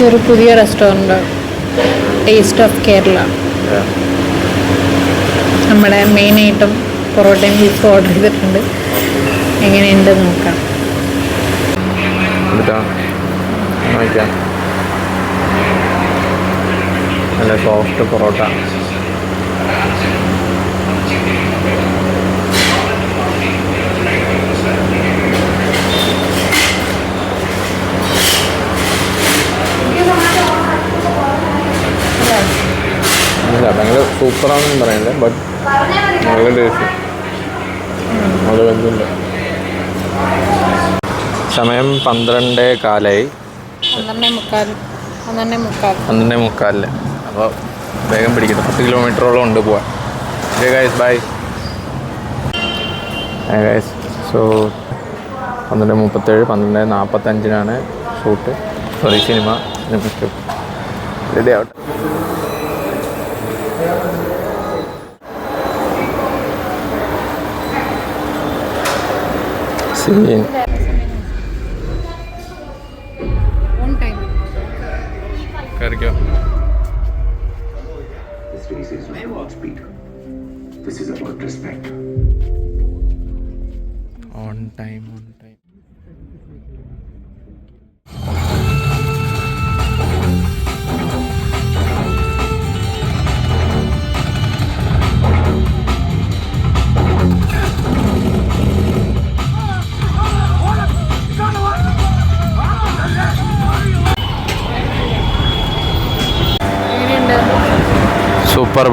ഇതൊരു പുതിയ restaurant, taste of Kerala. നമ്മുടെ മെയിനായിട്ടും പൊറോട്ടയും ബീഫും ഓർഡർ ചെയ്തിട്ടുണ്ട്. എങ്ങനെയുണ്ട് നോക്കാം. നല്ല സോഫ്റ്റ് പൊറോട്ട. ഭയങ്കര സൂപ്പറാണെന്ന് പറയുന്നത്, ബട്ട് നല്ല ടേസ്റ്റ്. അത് വെന്തുണ്ട്. സമയം 12:15. 12:45. അപ്പോൾ വേഗം പിടിക്കുന്നു. 10 കിലോമീറ്ററോളം ഉണ്ട് പോവാൻ. Okay guys, bye guys. So 12:37, 12:45 shoot. Sorry, cinema ready ആവട്ടെ. സീൻ കയറിക്കോ. This race is not about speed. This is about respect. On time. Super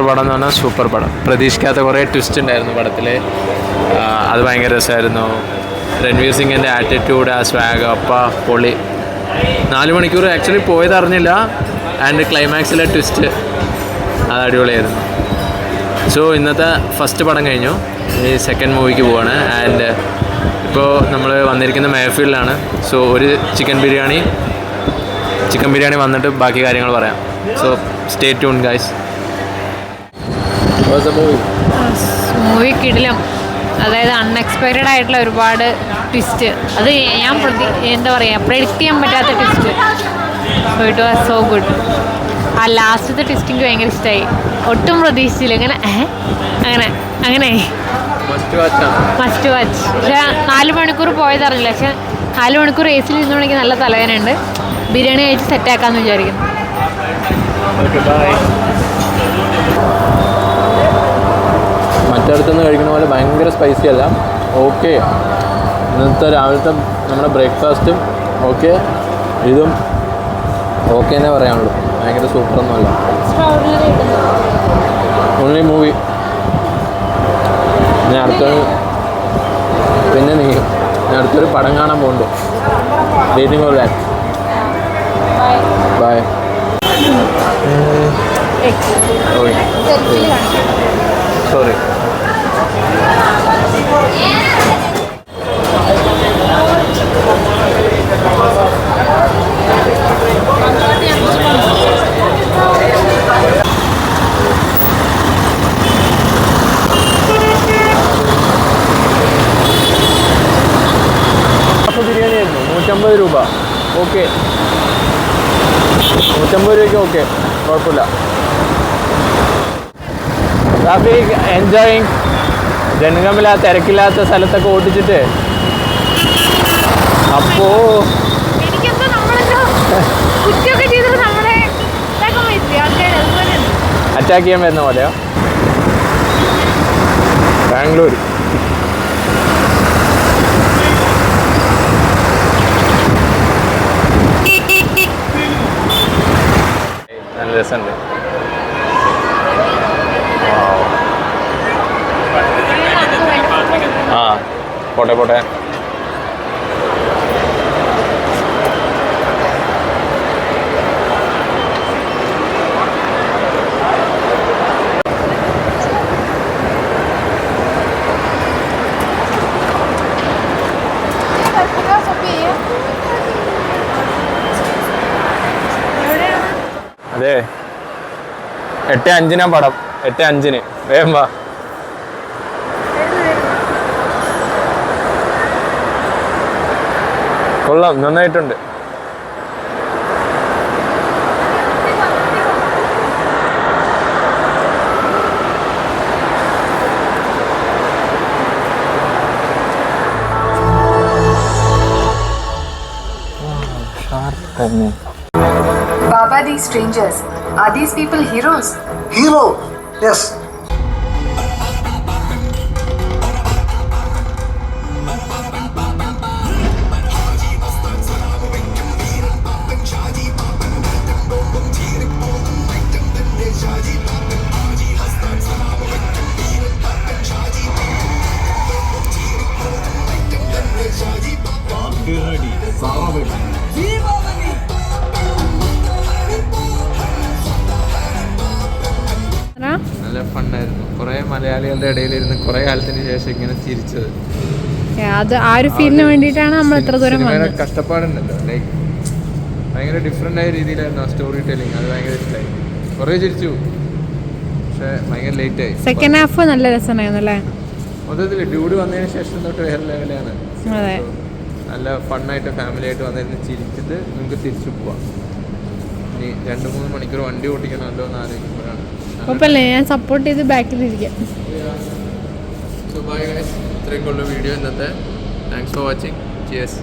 പടം എന്ന് പറഞ്ഞാൽ സൂപ്പർ പടം. പ്രതീക്ഷിക്കാത്ത കുറേ ട്വിസ്റ്റ് ഉണ്ടായിരുന്നു പടത്തിൽ. അത് ഭയങ്കര രസമായിരുന്നു. രൺവീർ സിംഗിൻ്റെ ആറ്റിറ്റ്യൂഡ്, ആ സ്വാഗ്, പൊളി. 4 മണിക്കൂർ ആക്ച്വലി പോയത് അറിഞ്ഞില്ല. ആൻഡ് ക്ലൈമാക്സിലെ ട്വിസ്റ്റ് അത് അടിപൊളിയായിരുന്നു. സോ ഇന്നത്തെ ഫസ്റ്റ് പടം കഴിഞ്ഞു. ഈ സെക്കൻഡ് മൂവിക്ക് പോവാണ്. ആൻഡ് ഇപ്പോൾ നമ്മൾ വന്നിരിക്കുന്ന മേഫീൽഡിലാണ്. സോ ഒരു ചിക്കൻ ബിരിയാണി വന്നിട്ട് ബാക്കി കാര്യങ്ങൾ പറയാം. So stay tune guys. Movie കിടിലം. അതായത് അൺഎക്സ്പെക്റ്റഡ് ആയിട്ടുള്ള ഒരുപാട് ട്വിസ്റ്റ്. അത് ഞാൻ എന്താ പറയുക, പ്രെഡിക്റ്റ് ചെയ്യാൻ പറ്റാത്ത twist. So it was so good. ആ ലാസ്റ്റത്തെ ട്വിസ്റ്റ് എനിക്ക് ഭയങ്കര ഇഷ്ടമായി. ഒട്ടും പ്രതീക്ഷിച്ചില്ല. അങ്ങനെ മസ്റ്റ് വാച്ച്. പക്ഷേ 4 മണിക്കൂർ പോയതറിഞ്ഞില്ല. പക്ഷെ 4 മണിക്കൂർ എ സിയിൽ നിന്നുകൊണ്ടെങ്കിൽ നല്ല തലവേദനയുണ്ട്. ബിരിയാണി കഴിച്ച് സെറ്റാക്കാമെന്ന് വിചാരിക്കുന്നു. മറ്റടുത്തുനിന്ന് കഴിക്കുന്ന പോലെ ഭയങ്കര സ്പൈസി അല്ല. ഓക്കെ, ഇന്നത്തെ രാവിലത്തെ നമ്മുടെ ബ്രേക്ക്ഫാസ്റ്റും ഓക്കെ, ഇതും ഓക്കെ എന്നേ പറയാനുള്ളൂ. ഭയങ്കര സൂപ്പറൊന്നുമല്ല. Only movie. ഞാൻ അടുത്തൊരു പടം കാണാൻ പോകുന്നുണ്ട്. Waiting for that. Bye. Sorry. Biryani ആയിരുന്നു 150 രൂപ. ഓക്കെ, 150 രൂപയ്ക്ക് ഓക്കെ, കുഴപ്പമില്ല. Traffic enjoying. ജനഗമില്ലാത്ത തിരക്കില്ലാത്ത സ്ഥലത്തൊക്കെ ഓടിച്ചിട്ട് അപ്പോ അറ്റാക്ക് ചെയ്യാൻ വരുന്ന പോലെയോ. ബാംഗ്ലൂർ നല്ല രസമുണ്ട്. പോട്ടെ. അതെ, 8:05 പടം. 8:05 വേഗം വാ. കൊള്ളാം, നന്നായിട്ടുണ്ട്. Baba, these strangers, are these people heroes? Hero, yes. നല്ല ഫണ്ണായിരുന്നു. കുറേ മലയാളികളുടെ ഇടയിലിരുന്ന് കുറേ കാലത്തിന് ശേഷം ഇങ്ങനെ ചിരിച്ചത്. അത് ആ ഒരു ഫീലിന് വേണ്ടിയിട്ടാണ് നമ്മൾ ഇത്ര ദൂരം വന്നത്. കഷ്ടപ്പാടുണ്ടല്ലോ, ലൈക്ക് ഭയങ്കര ഡിഫറെൻ്റ് ആയ രീതിയിലായിരുന്നു ആ സ്റ്റോറി ടെല്ലിങ്. അത് ഭയങ്കര ഇഷ്ടമായി. കുറേ ചിരിച്ചു, പക്ഷേ ഭയങ്കര ലേറ്റായി. സെക്കൻഡ് ഹാഫ് നല്ല രസമായിരുന്നു അല്ലേ? മൊത്തത്തിൽ ഡ്യൂഡ് വന്നതിന് ശേഷം തൊട്ട് വേറെ ലെവലാണ്. അതെ, നല്ല ഫണ്ണായിട്ട് ഫാമിലി ആയിട്ട് വന്നിരുന്ന് ചിരിച്ചിട്ട് നമുക്ക് തിരിച്ചു പോവാം. ഇനി 2-3 മണിക്കൂർ വണ്ടി ഓടിക്കണമല്ലോ എന്ന് ആലോചിക്കുമ്പോഴാണ്. കുഴപ്പമില്ല, ഞാൻ സപ്പോർട്ട് ചെയ്ത് ബാക്കിലിരിക്കാം. സോ ബൈ ഗൈസ്, ഇത്രയൊക്കെയുള്ള വീഡിയോ ഇന്നത്തെ. Thanks for watching. ചിയേഴ്സ്.